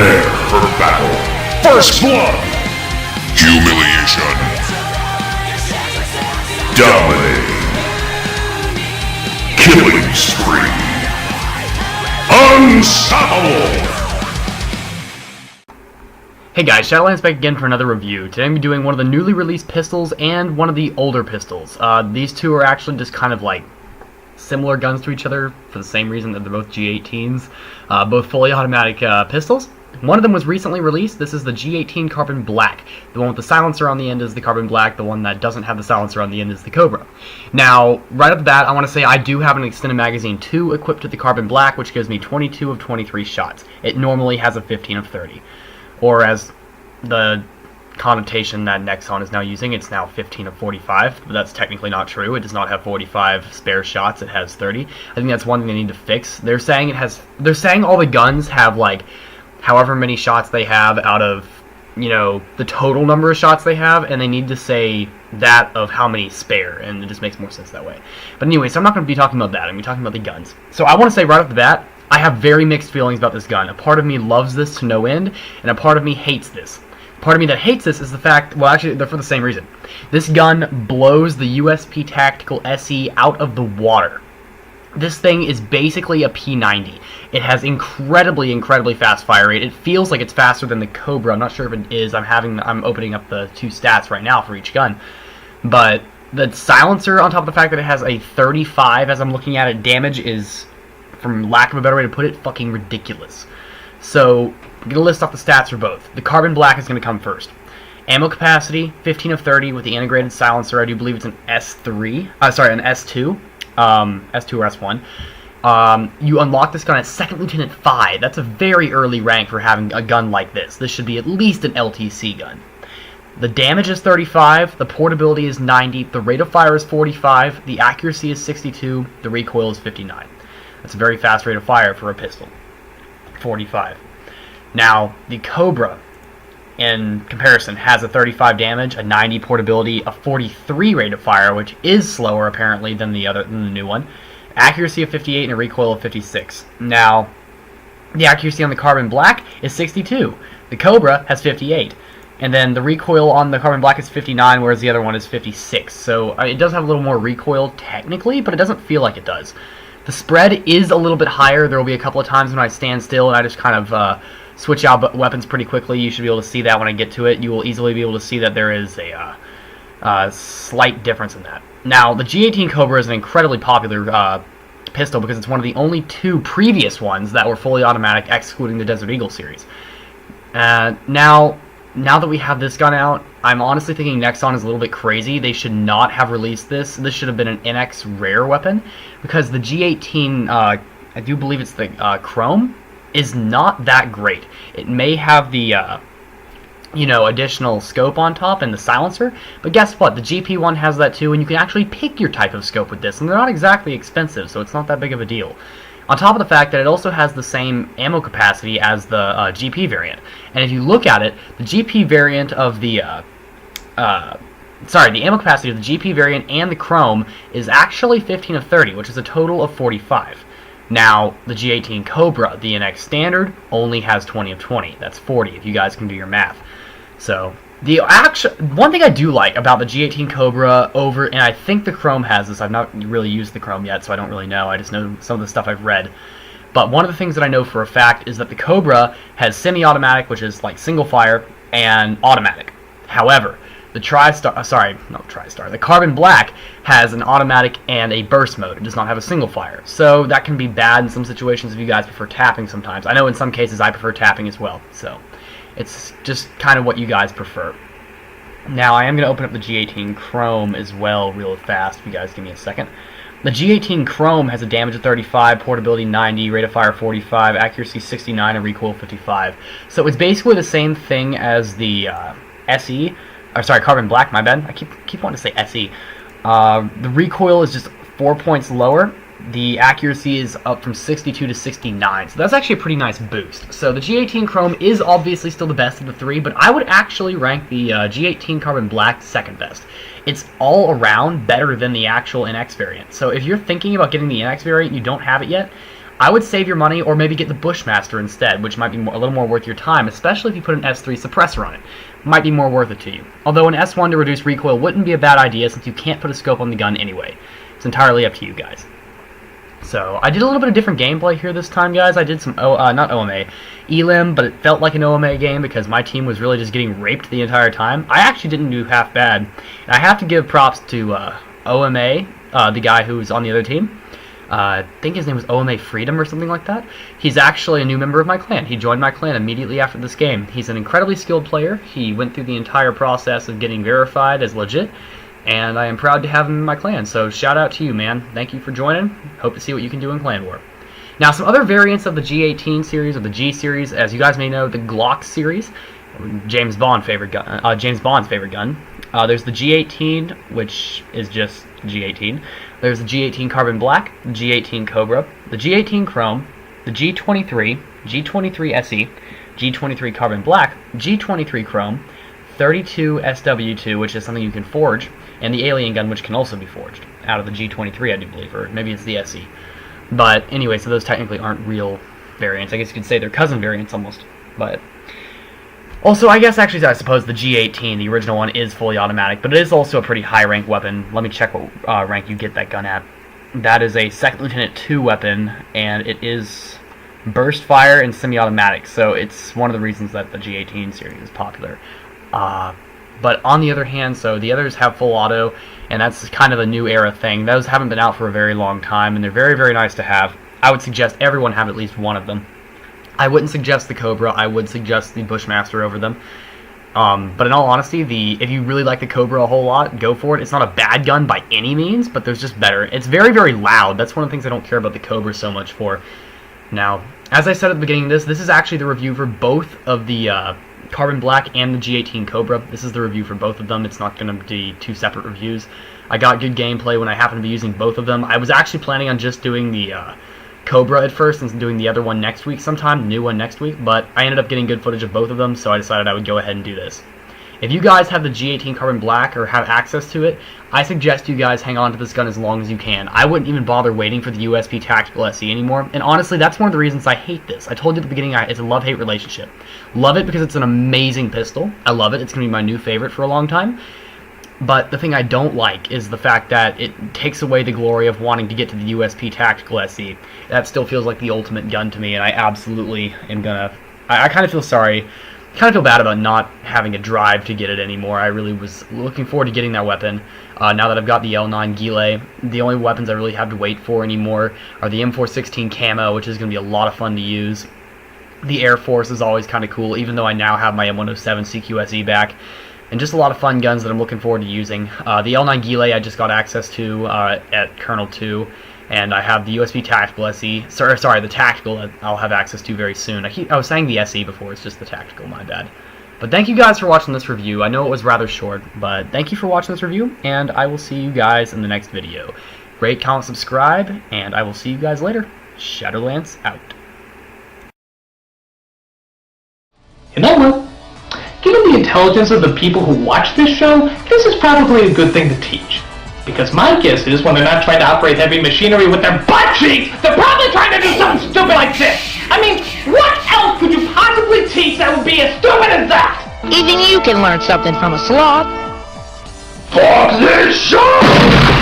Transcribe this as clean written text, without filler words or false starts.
Prepare for battle. First blood. Humiliation. Dominating. Killing spree. Unstoppable. Hey guys, Shadolance back again for another review. Today I'm doing one of the newly released pistols and one of the older pistols. These two are actually just kind of like similar guns to each other for the same reason that they're both G18s. Both fully automatic pistols. One of them was recently released. This is the G18 Carbon Black. The one with the silencer on the end is the Carbon Black. The one that doesn't have the silencer on the end is the Cobra. Now, right off the bat, I want to say I do have an extended magazine 2 equipped with the Carbon Black, which gives me 22 of 23 shots. It normally has a 15 of 30. Or as the connotation that Nexon is now using, it's now 15 of 45, but that's technically not true. It does not have 45 spare shots, it has 30. I think that's one thing they need to fix. They're saying all the guns have like however many shots they have out of, you know, the total number of shots they have, and they need to say that of how many spare, and it just makes more sense that way. But anyway, so I'm not going to be talking about that. I'm going to be talking about the guns. So I want to say right off the bat, I have very mixed feelings about this gun. A part of me loves this to no end, and a part of me hates this. Part of me that hates this is the fact, well actually they're for the same reason. This gun blows the USP Tactical SE out of the water. This thing is basically a P90. It has incredibly fast fire rate. It feels like it's faster than the Cobra. I'm not sure if it is. I'm opening up the two stats right now for each gun. But the silencer, on top of the fact that it has a 35 as I'm looking at it, damage is, from lack of a better way to put it, fucking ridiculous. So, I'm going to list off the stats for both. The Carbon Black is going to come first. Ammo capacity, 15 of 30 with the integrated silencer. I do believe it's an S2. S2 or S1. You unlock this gun at 2nd Lieutenant 5. That's a very early rank for having a gun like this. This should be at least an LTC gun. The damage is 35, the portability is 90, the rate of fire is 45, the accuracy is 62, the recoil is 59. That's a very fast rate of fire for a pistol. 45. Now, the Cobra, in comparison, has a 35 damage, a 90 portability, a 43 rate of fire, which is slower apparently than the new one. Accuracy of 58 and a recoil of 56. Now, the accuracy on the Carbon Black is 62. The Cobra has 58. And then the recoil on the Carbon Black is 59, whereas the other one is 56. So it does have a little more recoil technically, but it doesn't feel like it does. The spread is a little bit higher. There will be a couple of times when I stand still and I just kind of switch out weapons pretty quickly. You should be able to see that when I get to it. You will easily be able to see that there is a slight difference in that. Now, the G18 Cobra is an incredibly popular pistol because it's one of the only two previous ones that were fully automatic, excluding the Desert Eagle series. Now that we have this gun out, I'm honestly thinking Nexon is a little bit crazy. They should not have released this. This should have been an NX rare weapon, because the G18, I do believe it's the Chrome, is not that great. It may have the, additional scope on top and the silencer, but guess what? The GP one has that too, and you can actually pick your type of scope with this, and they're not exactly expensive, so it's not that big of a deal. On top of the fact that it also has the same ammo capacity as the GP variant. And if you look at it, the GP variant of the, the ammo capacity of the GP variant and the Chrome is actually 15 of 30, which is a total of 45. Now, the G18 Cobra, the NX standard, only has 20 of 20. That's 40, if you guys can do your math. So, one thing I do like about the G18 Cobra and I think the Chrome has this. I've not really used the Chrome yet, so I don't really know. I just know some of the stuff I've read. But one of the things that I know for a fact is that the Cobra has semi-automatic, which is like single fire, and automatic. However, the the Carbon Black has an automatic and a burst mode. It does not have a single fire. So that can be bad in some situations if you guys prefer tapping sometimes. I know in some cases I prefer tapping as well. So it's just kind of what you guys prefer. Now, I am going to open up the G18 Chrome as well real fast, if you guys give me a second. The G18 Chrome has a damage of 35, portability 90, rate of fire 45, accuracy 69, and recoil 55. So it's basically the same thing as the Carbon Black, my bad. I keep wanting to say SE. The recoil is just 4 points lower. The accuracy is up from 62 to 69, so that's actually a pretty nice boost. So the G18 Chrome is obviously still the best of the three, but I would actually rank the G18 Carbon Black second best. It's all around better than the actual NX variant. So if you're thinking about getting the NX variant, you don't have it yet, I would save your money or maybe get the Bushmaster instead, which might be a little more worth your time, especially if you put an S3 suppressor on it. Might be more worth it to you. Although an S1 to reduce recoil wouldn't be a bad idea since you can't put a scope on the gun anyway. It's entirely up to you guys. So, I did a little bit of different gameplay here this time, guys. I did some, not OMA, Elim, but it felt like an OMA game because my team was really just getting raped the entire time. I actually didn't do half bad. And I have to give props to OMA, the guy who was on the other team. I think his name was OMA Freedom or something like that. He's actually a new member of my clan. He joined my clan immediately after this game. He's an incredibly skilled player. He went through the entire process of getting verified as legit, and I am proud to have him in my clan. So shout out to you, man. Thank you for joining. Hope to see what you can do in Clan War. Now, some other variants of the G18 series, or the G series, as you guys may know, the Glock series, James Bond's favorite gun. There's the G18, which is just G18. There's the G18 Carbon Black, the G18 Cobra, the G18 Chrome, the G23, G23 SE, G23 Carbon Black, G23 Chrome, 32 SW2, which is something you can forge, and the Alien gun, which can also be forged out of the G23, I do believe, or maybe it's the SE. But anyway, so those technically aren't real variants. I guess you could say they're cousin variants almost. But also, I suppose the G18, the original one, is fully automatic, but it is also a pretty high rank weapon. Let me check what rank you get that gun at. That is a 2nd Lieutenant 2 weapon, and it is burst fire and semi-automatic, so it's one of the reasons that the G18 series is popular. But on the other hand, so the others have full auto, and that's kind of a new era thing. Those haven't been out for a very long time, and they're very, very nice to have. I would suggest everyone have at least one of them. I wouldn't suggest the Cobra. I would suggest the Bushmaster over them. But in all honesty, if you really like the Cobra a whole lot, go for it. It's not a bad gun by any means, but there's just better. It's very, very loud. That's one of the things I don't care about the Cobra so much for. Now, as I said at the beginning of this is actually the review for both of the Carbon Black and the G18 Cobra. This is the review for both of them. It's not going to be two separate reviews. I got good gameplay when I happened to be using both of them. I was actually planning on just doing the Cobra at first and doing the other one next week sometime, the new one next week, but I ended up getting good footage of both of them, so I decided I would go ahead and do this. If you guys have the G18 Carbon Black or have access to it, I suggest you guys hang on to this gun as long as you can. I wouldn't even bother waiting for the USP Tactical SE anymore, and honestly, that's one of the reasons I hate this. I told you at the beginning, it's a love-hate relationship. Love it because it's an amazing pistol. I love it. It's going to be my new favorite for a long time. But the thing I don't like is the fact that it takes away the glory of wanting to get to the USP Tactical SE. That still feels like the ultimate gun to me, and I absolutely am gonna... I kind of feel sorry. I kind of feel bad about not having a drive to get it anymore. I really was looking forward to getting that weapon. Now that I've got the L9 Gile, the only weapons I really have to wait for anymore are the M416 Camo, which is going to be a lot of fun to use. The Air Force is always kind of cool, even though I now have my M107 CQSE back. And just a lot of fun guns that I'm looking forward to using. The L9 Gile I just got access to at Kernel 2, and I have the USB Tactical SE. Sorry, the Tactical that I'll have access to very soon. I was saying the SE before, it's just the Tactical, my bad. But thank you guys for watching this review. I know it was rather short, but thank you for watching this review, and I will see you guys in the next video. Rate, comment, subscribe, and I will see you guys later. Shadolance out. You know what? Given the intelligence of the people who watch this show, this is probably a good thing to teach. Because my guess is when they're not trying to operate heavy machinery with their butt cheeks, they're probably trying to do something stupid like this! I mean, what else could you possibly teach that would be as stupid as that? Even you can learn something from a sloth. Fuck this show!